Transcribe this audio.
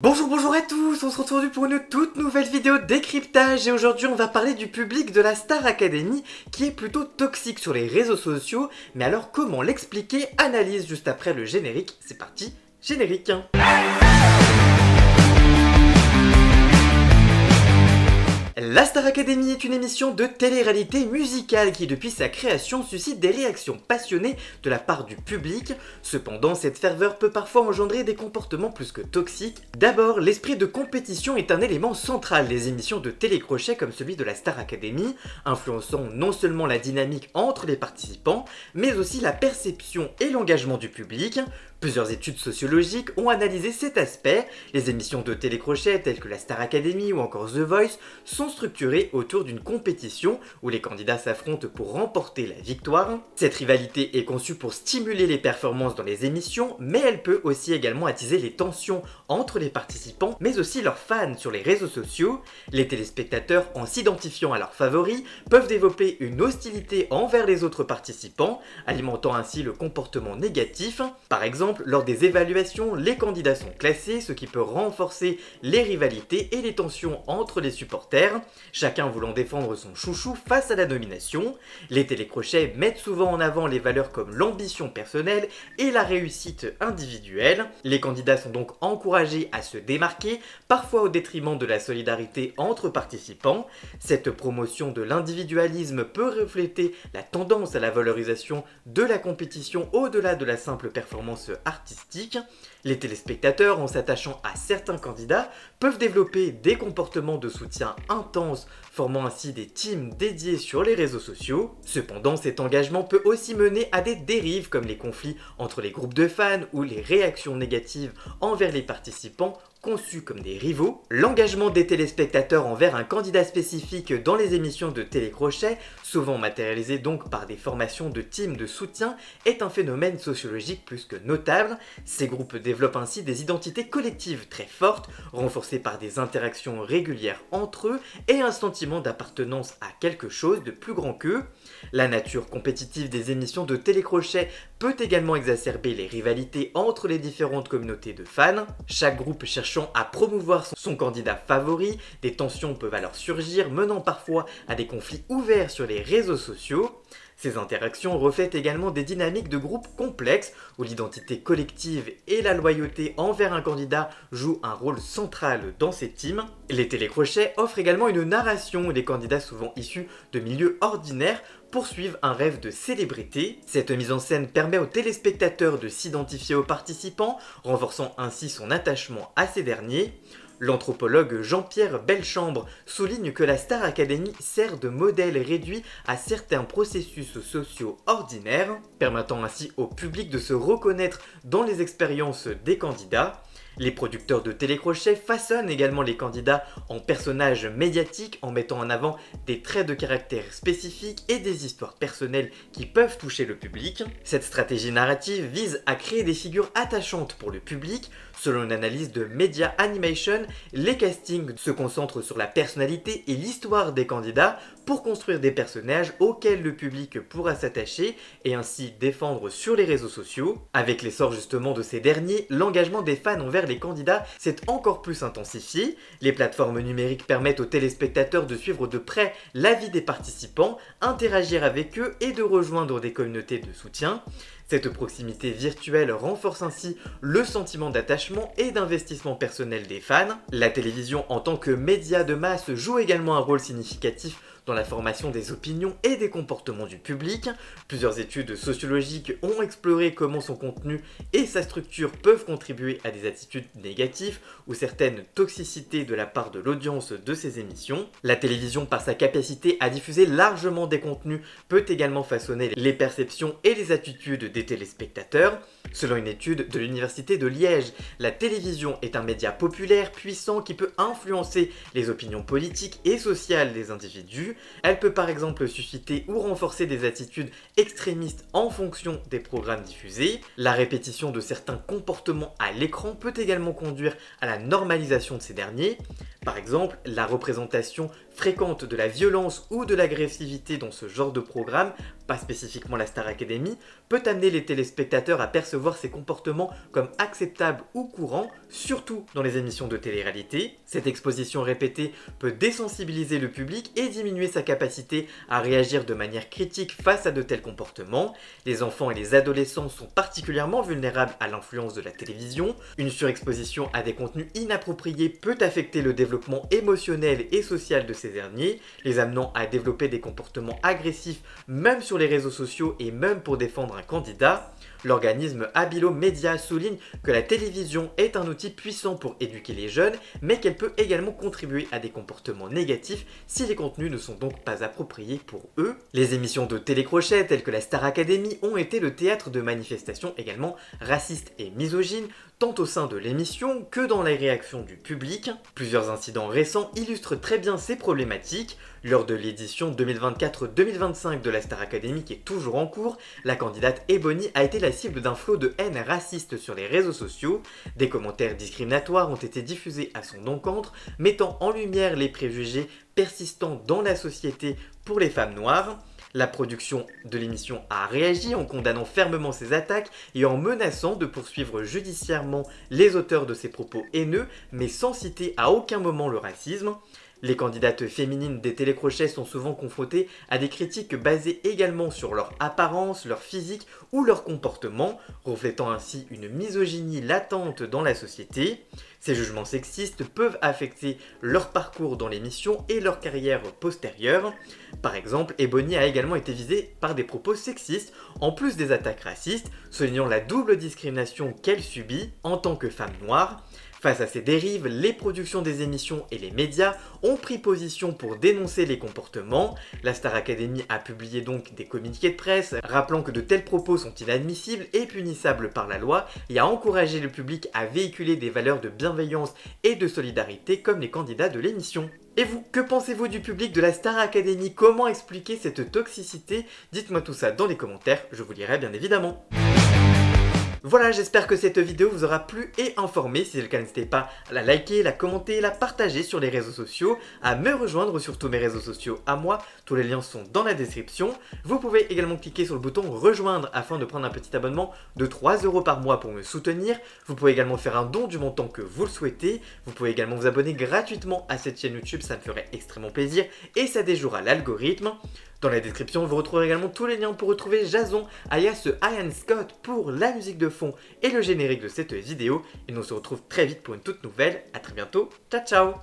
Bonjour à tous, on se retrouve aujourd'hui pour une toute nouvelle vidéo décryptage et aujourd'hui on va parler du public de la Star Academy qui est plutôt toxique sur les réseaux sociaux, mais alors comment l'expliquer? Analyse juste après le générique, c'est parti, générique. La Star Academy est une émission de télé-réalité musicale qui, depuis sa création, suscite des réactions passionnées de la part du public. Cependant, cette ferveur peut parfois engendrer des comportements plus que toxiques. D'abord, l'esprit de compétition est un élément central des émissions de télécrochet comme celui de la Star Academy, influençant non seulement la dynamique entre les participants, mais aussi la perception et l'engagement du public. Plusieurs études sociologiques ont analysé cet aspect. Les émissions de télécrochet telles que la Star Academy ou encore The Voice sont structurées autour d'une compétition où les candidats s'affrontent pour remporter la victoire. Cette rivalité est conçue pour stimuler les performances dans les émissions, mais elle peut aussi également attiser les tensions entre les participants, mais aussi leurs fans sur les réseaux sociaux. Les téléspectateurs, en s'identifiant à leurs favoris, peuvent développer une hostilité envers les autres participants, alimentant ainsi le comportement négatif. Par exemple, lors des évaluations, les candidats sont classés, ce qui peut renforcer les rivalités et les tensions entre les supporters, chacun voulant défendre son chouchou face à la nomination. Les télécrochets mettent souvent en avant les valeurs comme l'ambition personnelle et la réussite individuelle. Les candidats sont donc encouragés à se démarquer, parfois au détriment de la solidarité entre participants. Cette promotion de l'individualisme peut refléter la tendance à la valorisation de la compétition au-delà de la simple performance artistique. Les téléspectateurs, en s'attachant à certains candidats, peuvent développer des comportements de soutien intenses, formant ainsi des teams dédiés sur les réseaux sociaux. Cependant, cet engagement peut aussi mener à des dérives comme les conflits entre les groupes de fans ou les réactions négatives envers les participants conçus comme des rivaux. L'engagement des téléspectateurs envers un candidat spécifique dans les émissions de télécrochet, souvent matérialisé donc par des formations de teams de soutien, est un phénomène sociologique plus que notable. Ces groupes développent ainsi des identités collectives très fortes, renforcées par des interactions régulières entre eux et un sentiment d'appartenance à quelque chose de plus grand qu'eux. La nature compétitive des émissions de télécrochet peut également exacerber les rivalités entre les différentes communautés de fans. Chaque groupe cherchant à promouvoir son candidat favori, des tensions peuvent alors surgir, menant parfois à des conflits ouverts sur les réseaux sociaux. Ces interactions reflètent également des dynamiques de groupe complexes où l'identité collective et la loyauté envers un candidat jouent un rôle central dans ces teams. Les télécrochets offrent également une narration où les candidats souvent issus de milieux ordinaires poursuivent un rêve de célébrité. Cette mise en scène permet aux téléspectateurs de s'identifier aux participants, renforçant ainsi son attachement à ces derniers. L'anthropologue Jean-Pierre Belchambre souligne que la Star Academy sert de modèle réduit à certains processus sociaux ordinaires, permettant ainsi au public de se reconnaître dans les expériences des candidats. Les producteurs de télécrochet façonnent également les candidats en personnages médiatiques en mettant en avant des traits de caractère spécifiques et des histoires personnelles qui peuvent toucher le public. Cette stratégie narrative vise à créer des figures attachantes pour le public. Selon une analyse de Media Animation, les castings se concentrent sur la personnalité et l'histoire des candidats pour construire des personnages auxquels le public pourra s'attacher et ainsi défendre sur les réseaux sociaux. Avec l'essor justement de ces derniers, l'engagement des fans envers les candidats s'est encore plus intensifié. Les plateformes numériques permettent aux téléspectateurs de suivre de près la vie des participants, interagir avec eux et de rejoindre des communautés de soutien. Cette proximité virtuelle renforce ainsi le sentiment d'attachement et d'investissement personnel des fans. La télévision en tant que média de masse joue également un rôle significatif dans la formation des opinions et des comportements du public. Plusieurs études sociologiques ont exploré comment son contenu et sa structure peuvent contribuer à des attitudes négatives ou certaines toxicités de la part de l'audience de ces émissions. La télévision, par sa capacité à diffuser largement des contenus, peut également façonner les perceptions et les attitudes des téléspectateurs. Selon une étude de l'Université de Liège, la télévision est un média populaire, puissant, qui peut influencer les opinions politiques et sociales des individus. Elle peut par exemple susciter ou renforcer des attitudes extrémistes en fonction des programmes diffusés. La répétition de certains comportements à l'écran peut également conduire à la normalisation de ces derniers. Par exemple, la représentation fréquente de la violence ou de l'agressivité dans ce genre de programme pas spécifiquement la Star Academy, peut amener les téléspectateurs à percevoir ces comportements comme acceptables ou courants, surtout dans les émissions de télé-réalité. Cette exposition répétée peut désensibiliser le public et diminuer sa capacité à réagir de manière critique face à de tels comportements. Les enfants et les adolescents sont particulièrement vulnérables à l'influence de la télévision. Une surexposition à des contenus inappropriés peut affecter le développement émotionnel et social de ces derniers, les amenant à développer des comportements agressifs même sur les réseaux sociaux et même pour défendre un candidat. L'organisme Abilo Media souligne que la télévision est un outil puissant pour éduquer les jeunes, mais qu'elle peut également contribuer à des comportements négatifs si les contenus ne sont donc pas appropriés pour eux. Les émissions de télécrochet telles que la Star Academy ont été le théâtre de manifestations également racistes et misogynes, tant au sein de l'émission que dans les réactions du public. Plusieurs incidents récents illustrent très bien ces problématiques. Lors de l'édition 2024-2025 de la Star Academy qui est toujours en cours, la candidate Ebony a été la cible d'un flot de haine raciste sur les réseaux sociaux. Des commentaires discriminatoires ont été diffusés à son encontre, mettant en lumière les préjugés persistants dans la société pour les femmes noires. La production de l'émission a réagi en condamnant fermement ces attaques et en menaçant de poursuivre judiciairement les auteurs de ces propos haineux, mais sans citer à aucun moment le racisme. Les candidates féminines des télécrochets sont souvent confrontées à des critiques basées également sur leur apparence, leur physique ou leur comportement, reflétant ainsi une misogynie latente dans la société. Ces jugements sexistes peuvent affecter leur parcours dans l'émission et leur carrière postérieure. Par exemple, Ebony a également été visée par des propos sexistes, en plus des attaques racistes, soulignant la double discrimination qu'elle subit en tant que femme noire. Face à ces dérives, les productions des émissions et les médias ont pris position pour dénoncer les comportements. La Star Academy a publié donc des communiqués de presse rappelant que de tels propos sont inadmissibles et punissables par la loi et a encouragé le public à véhiculer des valeurs de bienveillance et de solidarité comme les candidats de l'émission. Et vous, que pensez-vous du public de la Star Academy? Comment expliquer cette toxicité? Dites-moi tout ça dans les commentaires, je vous lirai bien évidemment. Voilà, j'espère que cette vidéo vous aura plu et informé. Si c'est le cas, n'hésitez pas à la liker, la commenter, la partager sur les réseaux sociaux, à me rejoindre sur tous mes réseaux sociaux à moi. Tous les liens sont dans la description. Vous pouvez également cliquer sur le bouton rejoindre afin de prendre un petit abonnement de 3 € par mois pour me soutenir. Vous pouvez également faire un don du montant que vous le souhaitez. Vous pouvez également vous abonner gratuitement à cette chaîne YouTube, ça me ferait extrêmement plaisir et ça déjouera l'algorithme. Dans la description, vous retrouverez également tous les liens pour retrouver Jason, alias Ian Scott, pour la musique de fond et le générique de cette vidéo. Et nous on se retrouve très vite pour une toute nouvelle. A très bientôt, ciao ciao.